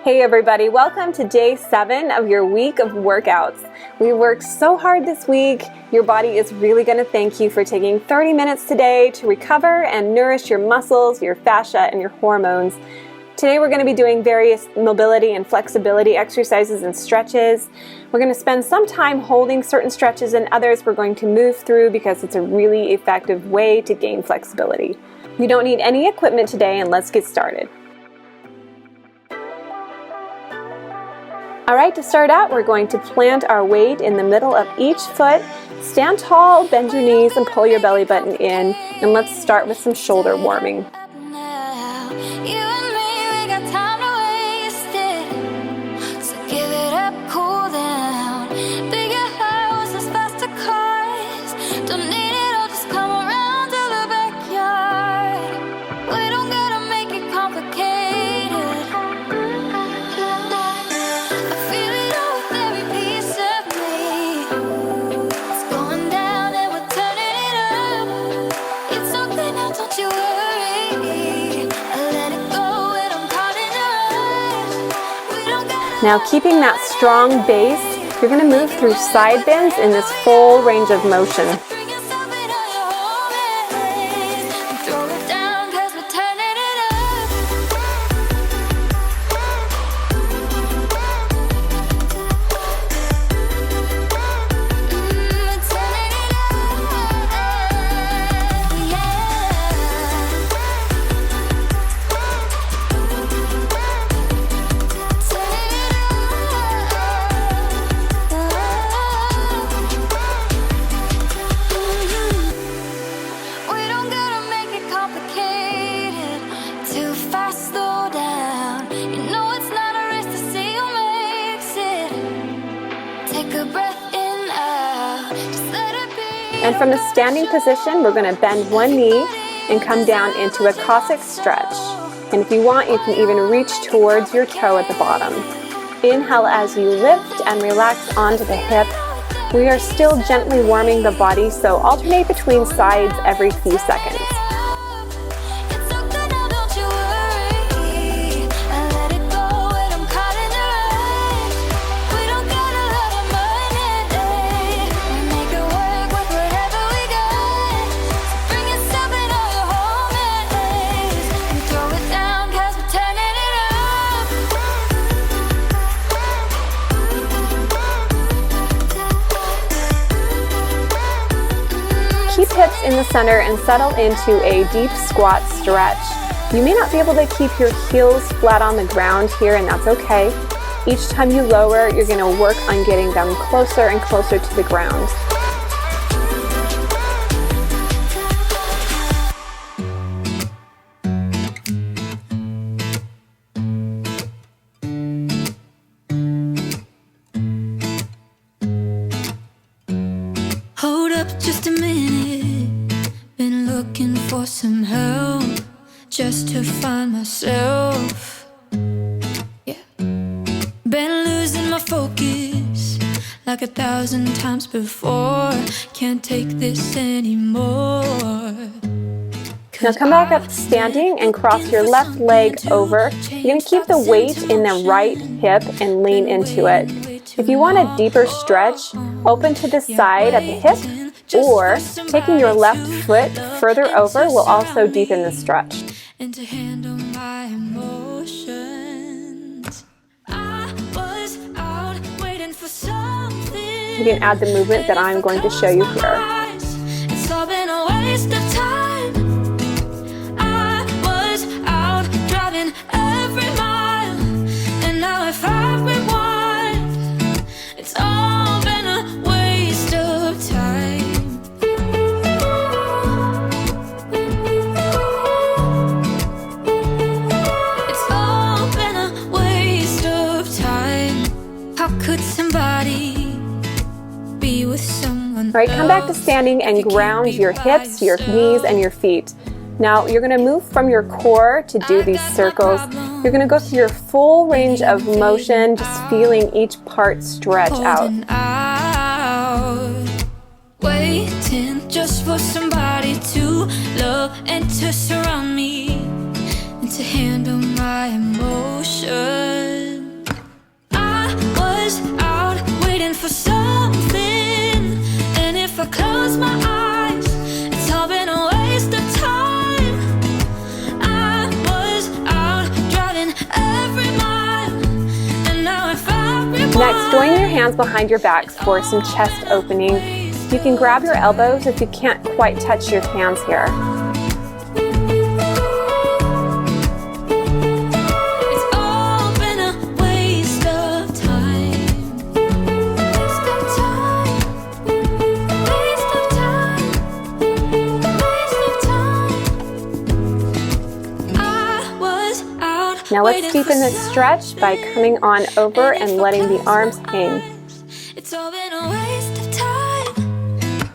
Hey everybody, welcome to day 7 of your week of workouts. We worked so hard this week. Your body is really going to thank you for taking 30 minutes today to recover and nourish your muscles, your fascia, and your hormones. Today we're going to be doing various mobility and flexibility exercises and stretches. We're going to spend some time holding certain stretches and others we're going to move through because it's a really effective way to gain flexibility. You don't need any equipment today, and let's get started. All right, to start out, we're going to plant our weight in the middle of each foot. Stand tall, bend your knees, and pull your belly button in. And let's start with some shoulder warming. Now, keeping that strong base, you're going to move through side bends in this full range of motion. And from the standing position, we're going to bend one knee and come down into a Cossack Stretch. And if you want, you can even reach towards your toe at the bottom. Inhale as you lift and relax onto the hip. We are still gently warming the body, so alternate between sides every few seconds. Keep hips in the center and settle into a deep squat stretch. You may not be able to keep your heels flat on the ground here, and that's okay. Each time you lower, you're going to work on getting them closer and closer to the ground. Hold up just a minute, been looking for some help just to find myself. Yeah, been losing my focus like 1,000 times before. Can't take this anymore. Now come back up standing and cross your left leg over. You're going to keep the weight in the right hip and lean into it. If you want a deeper stretch, open to the side at the hip, or taking your left foot further over will also deepen the stretch. And to handle my emotions, I was out waiting for something. You can add the movement that I'm going to show you here. It's all been a waste of time. I was out driving every mile, and now if I rewind, it's all been a waste of time. It's all been a waste of time. How could somebody be with someone? All right, come back to standing and ground your hips, your knees, and your feet. Now, you're going to move from your core to do these circles. You're going to go through your full range of motion, just feeling each part stretch out. Waiting just for somebody to love and to surround me and to handle my emotions. Next, join your hands behind your backs for some chest opening. You can grab your elbows if you can't quite touch your hands here. Now let's deepen this stretch by coming on over and letting the arms hang. It's all been a waste of time.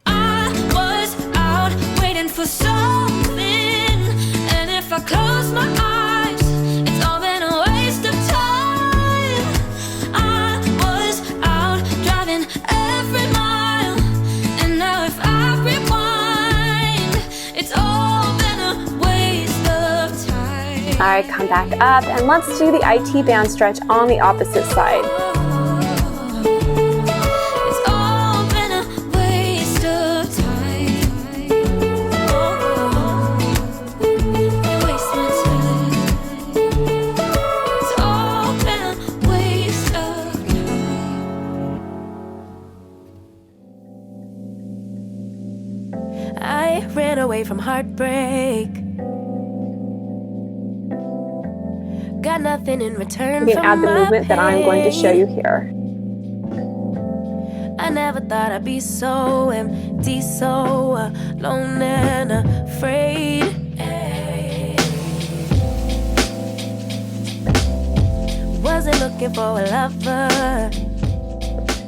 I was out waiting for something, and if I close my eyes, it's all been a waste of time. I was out driving every mile, and now if I rewind, it's all been a waste of time. All right, come back up and let's do the IT band stretch on the opposite side. I ran away from heartbreak. Got nothing in return. You can add the movement that I'm going to show you here. I never thought I'd be so empty, so alone and afraid. Wasn't looking for a lover.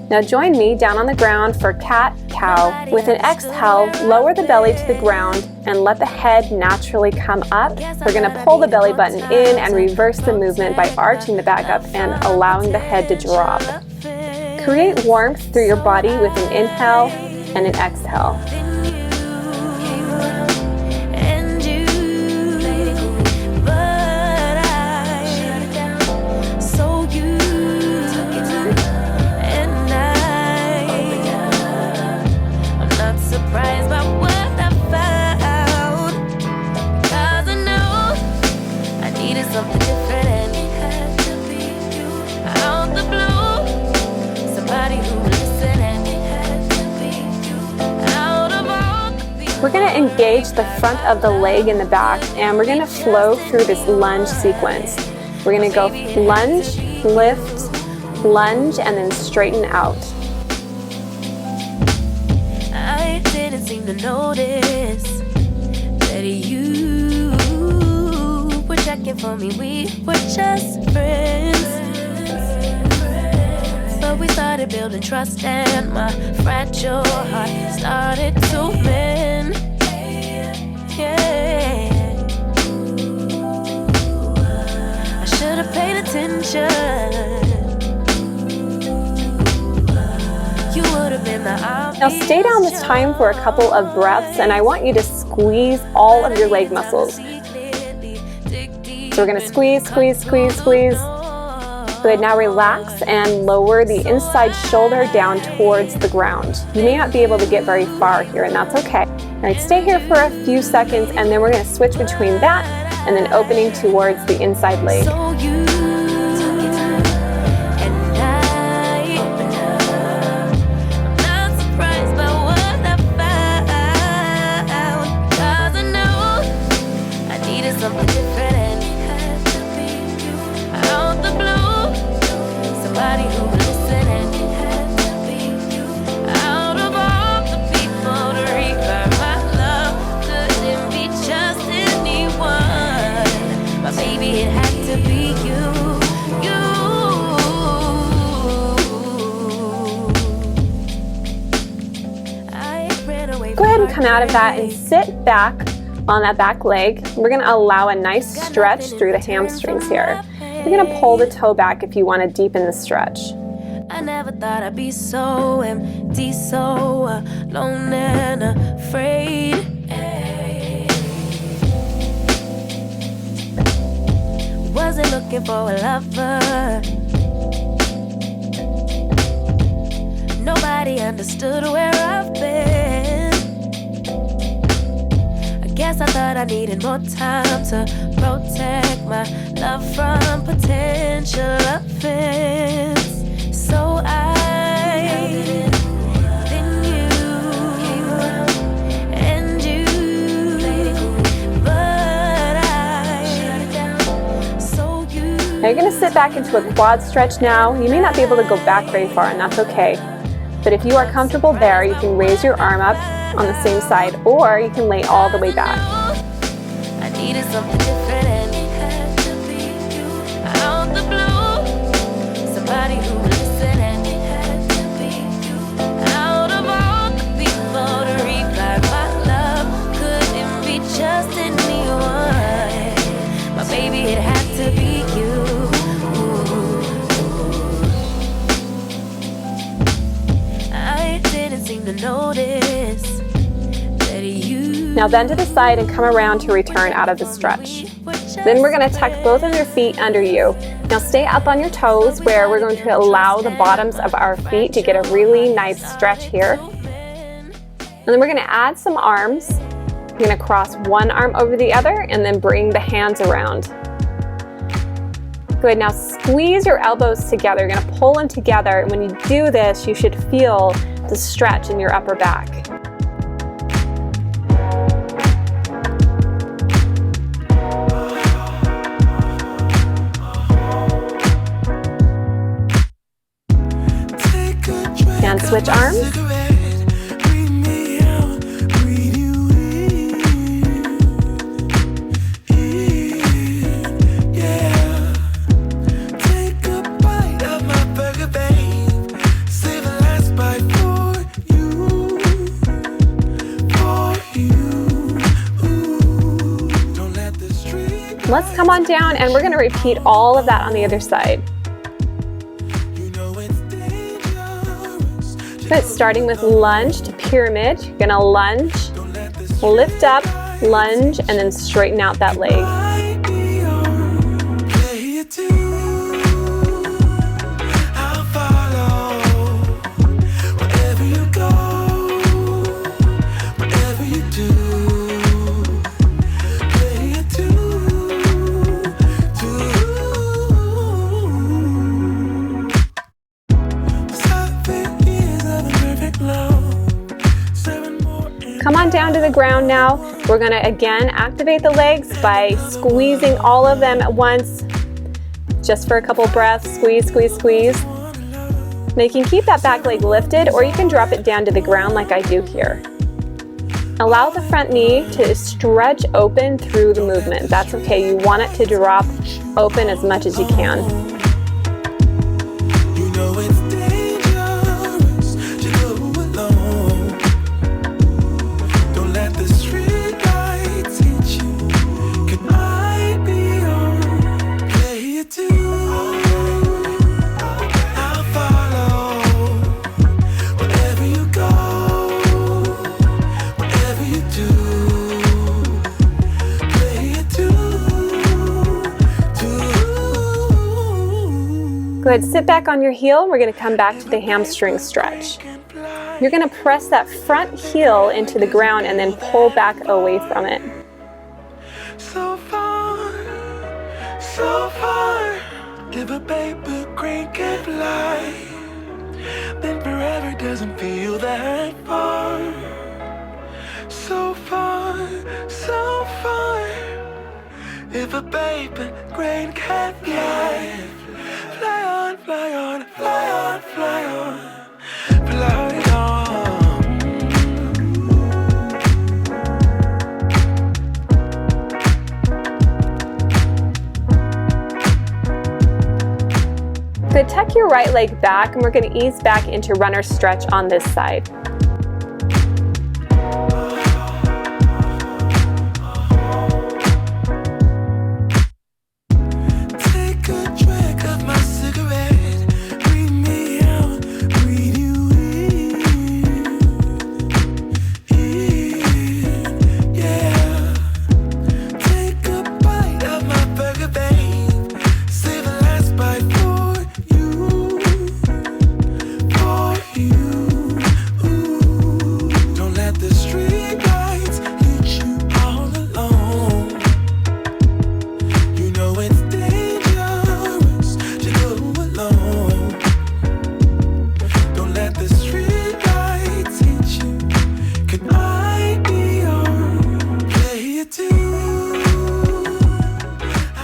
Now join me down on the ground for cat-cow. With an exhale, lower the belly to the ground and let the head naturally come up. We're going to pull the belly button in and reverse the movement by arching the back up and allowing the head to drop. Create warmth through your body with an inhale and an exhale. We're going to engage the front of the leg in the back, and we're going to flow through this lunge sequence. We're going to go lunge, lift, lunge, and then straighten out. I didn't seem to notice that you were checking for me. We were just friends, but we started building trust, and my fragile heart started to mend. Yeah, I should have paid attention. You would have been the obvious. Now stay down this time for a couple of breaths, and I want you to squeeze all of your leg muscles. So we're going to squeeze, squeeze, squeeze, squeeze. Good, now relax and lower the inside shoulder down towards the ground. You may not be able to get very far here, and that's okay. All right, stay here for a few seconds, and then we're going to switch between that and then opening towards the inside leg. Go ahead and come out of that and sit back on that back leg. We're going to allow a nice stretch through the hamstrings here. You're going to pull the toe back if you want to deepen the stretch. I never thought I'd be so empty, so alone and afraid. Wasn't looking for a lover. Nobody understood where I've been. I guess I thought I needed more time to protect my love from potential offense. Now you're going to sit back into a quad stretch now. You may not be able to go back very far, and that's okay. But if you are comfortable there, you can raise your arm up on the same side, or you can lay all the way back. I needed something different, and it had to be you. Out the blue, somebody who would listen, and it had to be you. Out of all the people to reply, my love couldn't be just anyone. My baby, it had to be you. I didn't seem to notice that you. Now bend to the side and come around to return out of the stretch. Then we're going to tuck both of your feet under you. Now stay up on your toes, where we're going to allow the bottoms of our feet to get a really nice stretch here. And then we're going to add some arms. You're going to cross one arm over the other and then bring the hands around. Good, now squeeze your elbows together. You're going to pull them together, and when you do this, you should feel the stretch in your upper back. And switch arms. Let's come on down, and we're going to repeat all of that on the other side. Good, starting with lunge to pyramid. You're going to lunge, lift up, lunge, and then straighten out that leg. Come on down to the ground now. We're going to again activate the legs by squeezing all of them at once. Just for a couple breaths, squeeze, squeeze, squeeze. Now you can keep that back leg lifted, or you can drop it down to the ground like I do here. Allow the front knee to stretch open through the movement. That's okay. You want it to drop open as much as you can. Good, sit back on your heel. We're going to come back to the hamstring stretch. You're going to press that front heel into the ground and then pull back away from it. So far, so far, if a paper crane can fly, then forever doesn't feel that far. So far, so far, if a paper crane can fly. Fly on, fly on, fly on, fly on, fly on. Good, tuck your right leg back, and we're going to ease back into runner stretch on this side.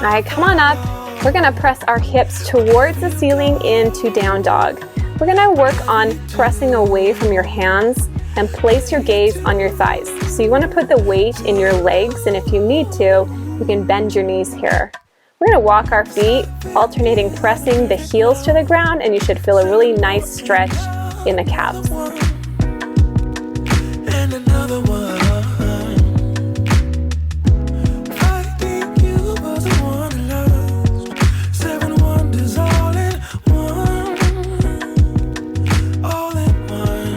All right, come on up. We're gonna press our hips towards the ceiling into down dog. We're gonna work on pressing away from your hands and place your gaze on your thighs. So you wanna put the weight in your legs, and if you need to, you can bend your knees here. We're gonna walk our feet, alternating pressing the heels to the ground, and you should feel a really nice stretch in the calves. And another one. I think you was the one to love. 7 wonders all in one. All in one.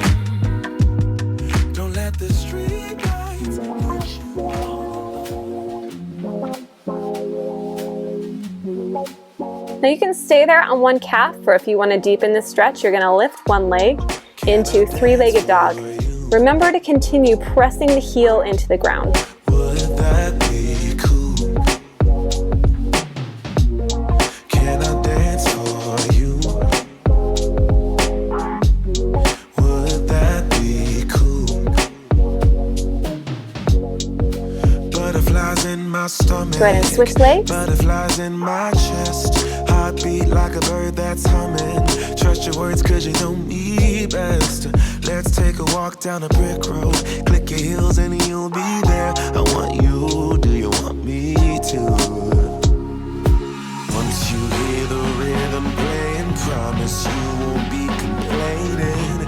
Don't let the street lights push you. Now you can stay there on one calf, or if you want to deepen the stretch, you're going to lift one leg into three-legged dog. Remember to continue pressing the heel into the ground. Would that be cool? Can I dance for you? Would that be cool? Butterflies in my stomach. Go ahead and switch legs. Butterflies in my chest. Heartbeat like a bird that's humming. Trust your words cause you know me best. Let's take a walk down a brick road. Click your heels and you'll be there. I want you, do you want me to? Once you hear the rhythm playing, promise you won't be complaining.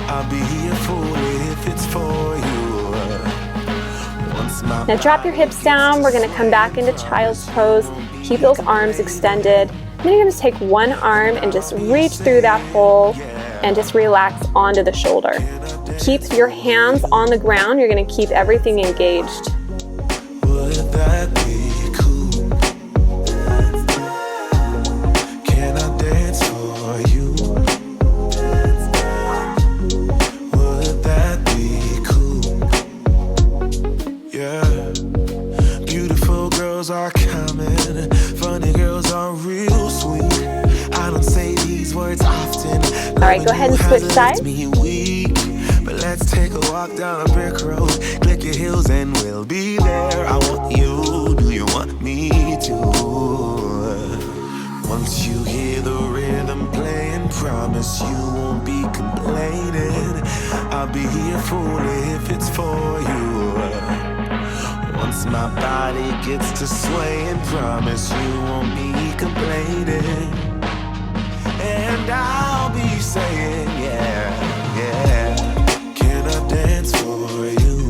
I'll be here for it if it's for you. Once my Now drop your hips down. We're going to come back into child's pose. Keep those arms extended. Then you're going to take one arm and just reach through that hole and just relax onto the shoulder. Keep your hands on the ground. You're going to keep everything engaged. Would that be cool? Can I dance for you? Would that be cool? Yeah. Beautiful girls are coming. Funny girls are real sweet. I don't say these words often. All right, go ahead and switch sides. But let's take a walk down a brick road. Click your heels and we'll be there. I want you, do you want me to? Once you hear the rhythm playing, promise you won't be complaining. I'll be here for it if it's for you. Once my body gets to swaying, promise you won't be complaining. And I'll be saying, yeah, yeah. Can I dance for you?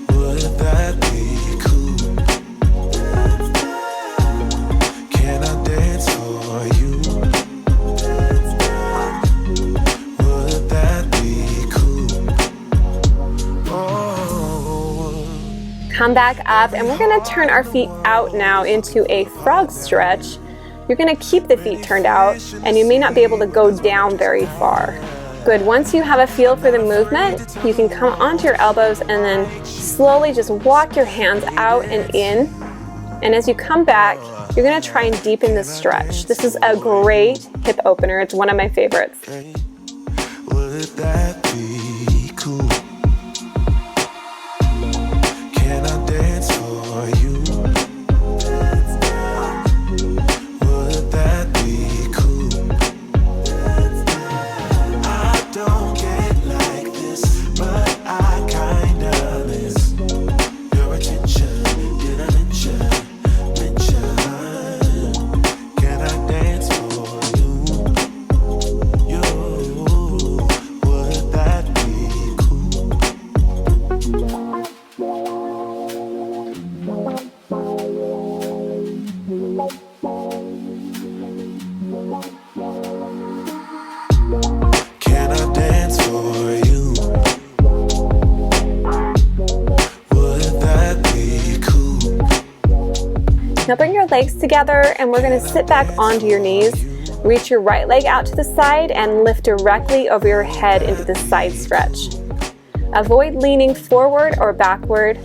Would that be cool? Can I dance for you? Would that be cool? Oh. Come back up, and we're going to turn our feet out now into a frog stretch. You're going to keep the feet turned out, and you may not be able to go down very far. Good. Once you have a feel for the movement, you can come onto your elbows and then slowly just walk your hands out and in. And as you come back, you're going to try and deepen the stretch. This is a great hip opener. It's one of my favorites. Would that be cool? Can I dance for you? Would that be cool? I don't get like this, but I kinda miss your attention. Did I mention? Can I dance for you? Would that be cool? Can I dance for you? Would that be cool? Now bring your legs together, and we're going to sit back onto your knees. Reach your right leg out to the side and lift directly over your head into the side stretch. Avoid leaning forward or backward.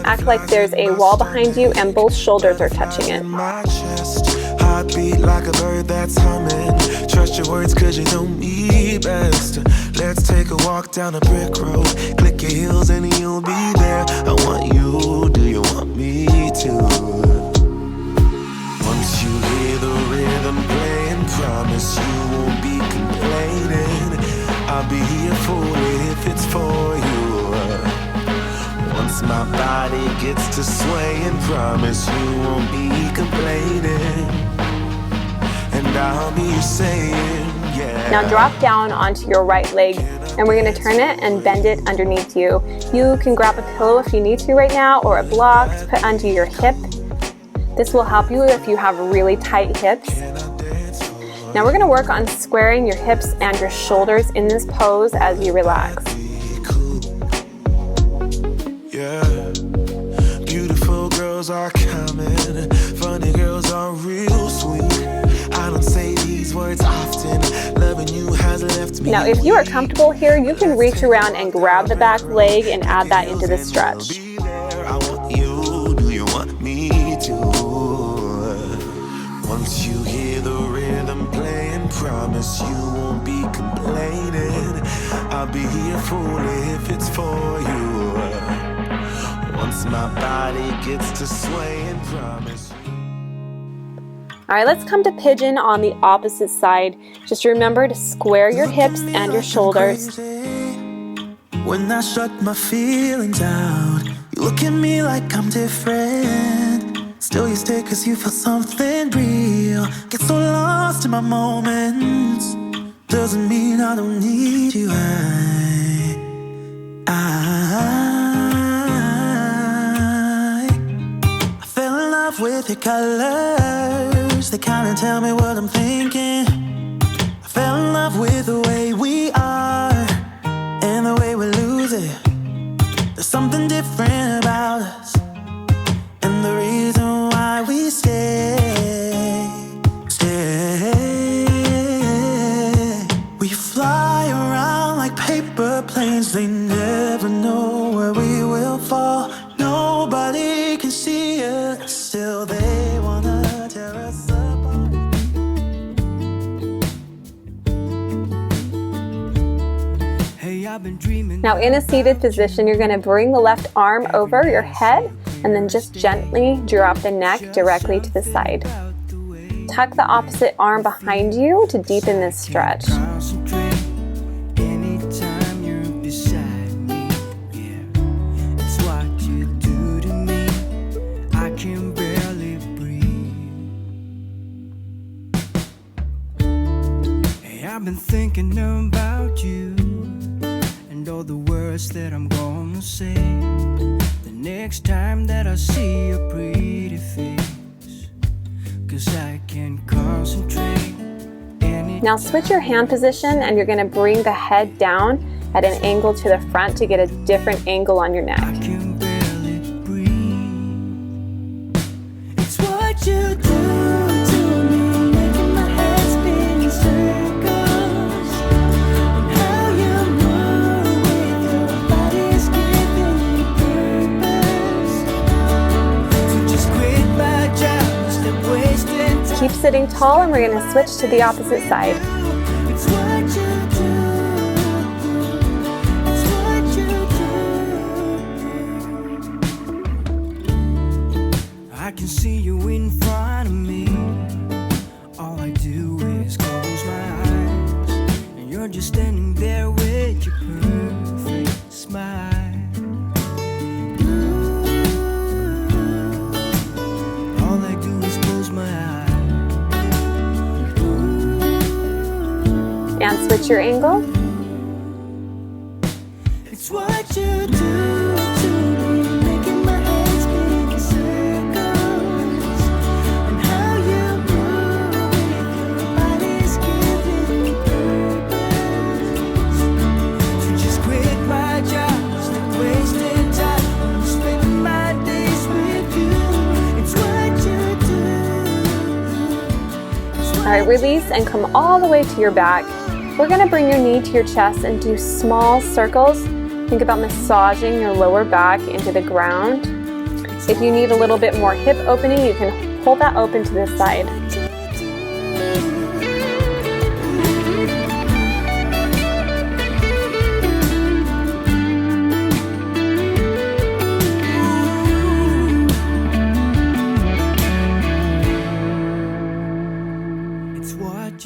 Act like there's a wall behind you and both shoulders are touching it. My chest, heartbeat like a bird that's humming. Trust your words cause you know me best. Let's take a walk down a brick road. Click your heels and you'll be there. I want you, do you want me to? Once you hear the rhythm playing, promise you won't be complaining. I'll be here for it if it's for you. Once my body gets to swaying, promise you won't be complaining. And I'll be saying, yeah. Now drop down onto your right leg, and we're going to turn it and bend it underneath you. You can grab a pillow if you need to right now, or a block to put under your hip. This will help you if you have really tight hips. Now we're going to work on squaring your hips and your shoulders in this pose as you relax. Yeah, beautiful girls are coming, funny girls are real sweet. I don't say these words often, loving you has left me. Now if you are comfortable here, you can reach around and grab the back leg and add that into the stretch. I want you, do you want me to? Once you hear the rhythm playing, promise you won't be complaining. I'll be here for it if it's for you. Once my body gets to swaying, promise you. All right, let's come to pigeon on the opposite side. Just remember to square your hips and your shoulders. When I shut my feelings out, you look at me like I'm different. Still you stay cause you feel something real. Get so lost in my moments. Doesn't mean I don't need you. I fell in love with your colors. They kinda tell me what I'm thinking. I fell in love with the way we are and the way we lose it. There's something different about us, and the reason why we stay. We fly around like paper planes. They never know where we will fall. Nobody can see us. Still they wanna tear us apart. Hey, I've been dreaming. Now in a seated position, you're going to bring the left arm over your head and then just gently drop the neck directly to the side. Tuck the opposite arm behind you to deepen this stretch. I've been thinking about you and all the words that I'm gonna say the next time that I see your pretty face, 'cause I can concentrate. Now switch your hand position, and you're going to bring the head down at an angle to the front to get a different angle on your neck. I can barely breathe. It's what you do. Keep sitting tall, and we're going to switch to the opposite side. It's what you do. It's what you do. I can see you in front of me. All I do is close my eyes, and you're just standing there with your perfect smile. All I do is close my eyes. And switch your angle. It's what you do to me, making my head spin in circles, and how you move with your body's giving me purpose. So just quit my job, stop wasting time. I'm spending my days with you. It's what you do. All right, release and come all the way to your back. We're going to bring your knee to your chest and do small circles. Think about massaging your lower back into the ground. If you need a little bit more hip opening, you can pull that open to the side.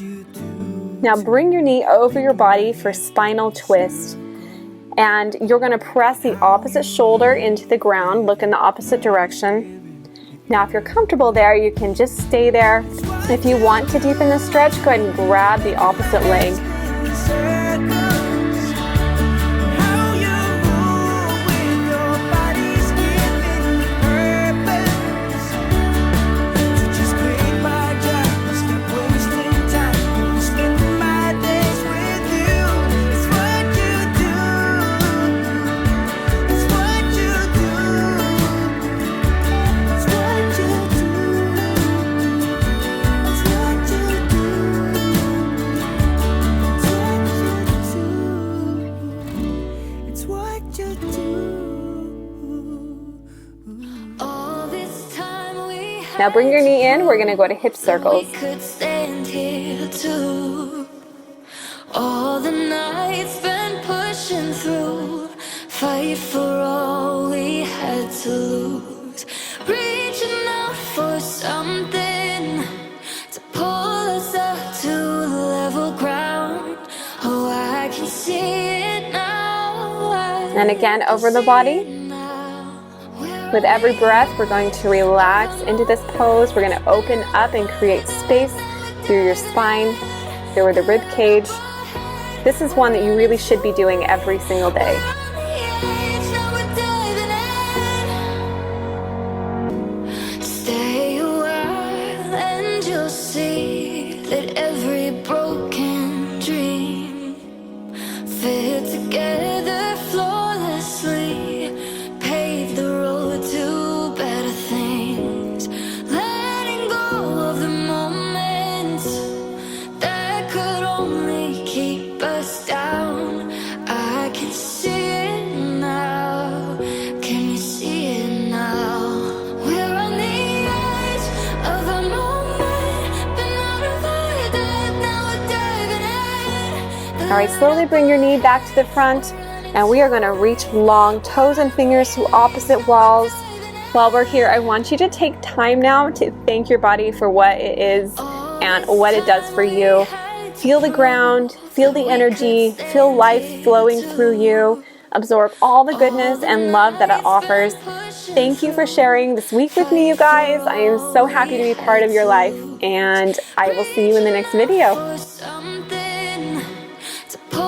Now bring your knee over your body for spinal twist. And you're going to press the opposite shoulder into the ground, look in the opposite direction. Now if you're comfortable there, you can just stay there. If you want to deepen the stretch, go ahead and grab the opposite leg. Now bring your knee in, we're going to go to hip circles. We could stand here too. All the nights spent pushing through, fight for all we had to lose, reaching out for something to pull us up to level ground. Oh, I can see it now. And again, over the body. With every breath, we're going to relax into this pose. We're going to open up and create space through your spine, through the rib cage. This is one that you really should be doing every single day. Stay a while and you'll see that every broken dream fit together flawlessly, pave the road to better things, letting go of the moments that could only keep us down. I can see it now. Can you see it now? We're on the edge of a moment, been out of our depth, now we're diving in. All right, slowly bring your knee back to the front. And we are going to reach long toes and fingers to opposite walls. While we're here, I want you to take time now to thank your body for what it is and what it does for you. Feel the ground, feel the energy, feel life flowing through you. Absorb all the goodness and love that it offers. Thank you for sharing this week with me, you guys. I am so happy to be part of your life, and I will see you in the next video. Something to pull